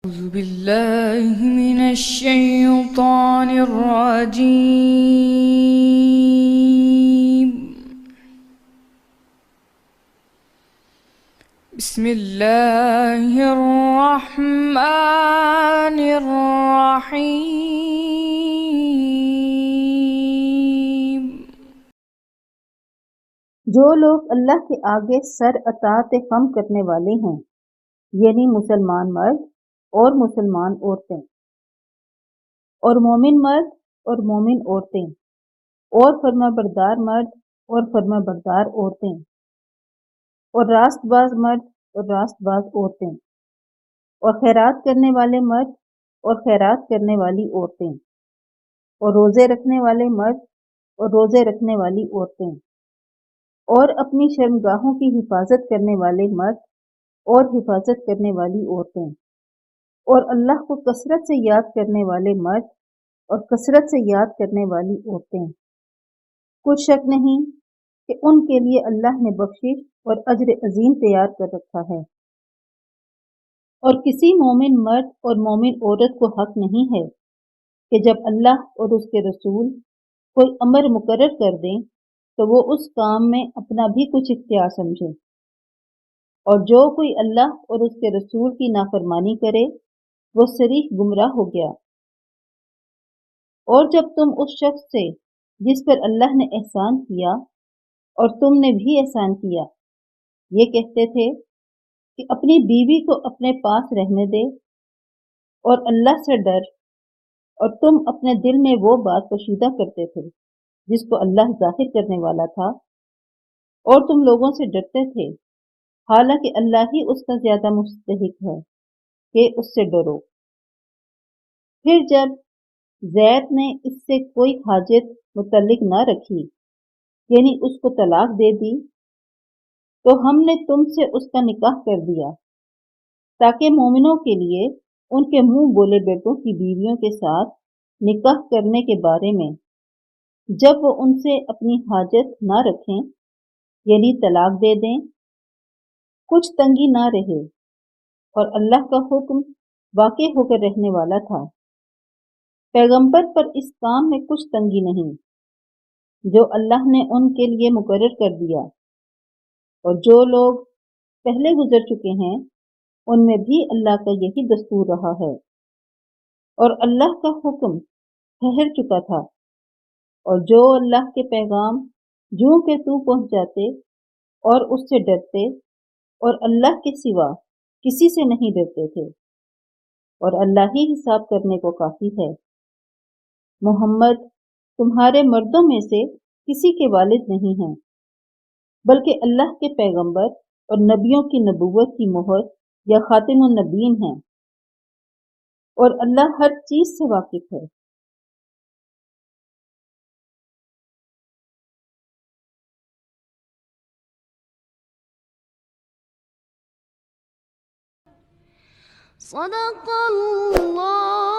أعوذ بالله من الشيطان الرجيم. بسم الله الرحمن الرحيم. جو لوگ اللہ کے آگے سر اطاعت خم کرنے والے ہیں، یعنی مسلمان مرد اور مسلمان عورتیں، اور مومن مرد اور مومن عورتیں، اور فرما بردار مرد اور فرما بردار عورتیں، اور راست باز مرد اور راست باز عورتیں، اور خیرات کرنے والے مرد اور خیرات کرنے والی عورتیں، اور روزے رکھنے والے مرد اور روزے رکھنے والی عورتیں، اور اپنی شرمگاہوں کی حفاظت کرنے والے مرد اور حفاظت کرنے والی عورتیں، اور اللہ کو کثرت سے یاد کرنے والے مرد اور کثرت سے یاد کرنے والی عورتیں۔ کچھ شک نہیں کہ ان کے لیے اللہ نے بخشش اور اجر عظیم تیار کر رکھا ہے۔ اور کسی مومن مرد اور مومن عورت کو حق نہیں ہے کہ جب اللہ اور اس کے رسول کوئی امر مقرر کر دیں تو وہ اس کام میں اپنا بھی کچھ اختیار سمجھے، اور جو کوئی اللہ اور اس کے رسول کی نافرمانی کرے وہ صریح گمراہ ہو گیا۔ اور جب تم اس شخص سے جس پر اللہ نے احسان کیا اور تم نے بھی احسان کیا یہ کہتے تھے کہ اپنی بیوی کو اپنے پاس رہنے دے اور اللہ سے ڈر، اور تم اپنے دل میں وہ بات پوشیدہ کرتے تھے جس کو اللہ ظاہر کرنے والا تھا، اور تم لوگوں سے ڈرتے تھے حالانکہ اللہ ہی اس کا زیادہ مستحق ہے کہ اس سے ڈرو۔ پھر جب زید نے اس سے کوئی حاجت متعلق نہ رکھی، یعنی اس کو طلاق دے دی، تو ہم نے تم سے اس کا نکاح کر دیا تاکہ مومنوں کے لیے ان کے منہ بولے بیٹوں کی بیویوں کے ساتھ نکاح کرنے کے بارے میں جب وہ ان سے اپنی حاجت نہ رکھیں، یعنی طلاق دے دیں، کچھ تنگی نہ رہے، اور اللہ کا حکم واقع ہو کر رہنے والا تھا۔ پیغمبر پر اس کام میں کچھ تنگی نہیں جو اللہ نے ان کے لیے مقرر کر دیا، اور جو لوگ پہلے گزر چکے ہیں ان میں بھی اللہ کا یہی دستور رہا ہے، اور اللہ کا حکم ٹھہر چکا تھا، اور جو اللہ کے پیغام جوں کہ تو پہنچ جاتے اور اس سے ڈرتے اور اللہ کے سوا کسی سے نہیں ڈرتے تھے، اور اللہ ہی حساب کرنے کو کافی ہے۔ محمد تمہارے مردوں میں سے کسی کے والد نہیں ہیں، بلکہ اللہ کے پیغمبر اور نبیوں کی نبوت کی مہر یا خاتم النبیین ہیں، اور اللہ ہر چیز سے واقف ہے۔ صدق اللہ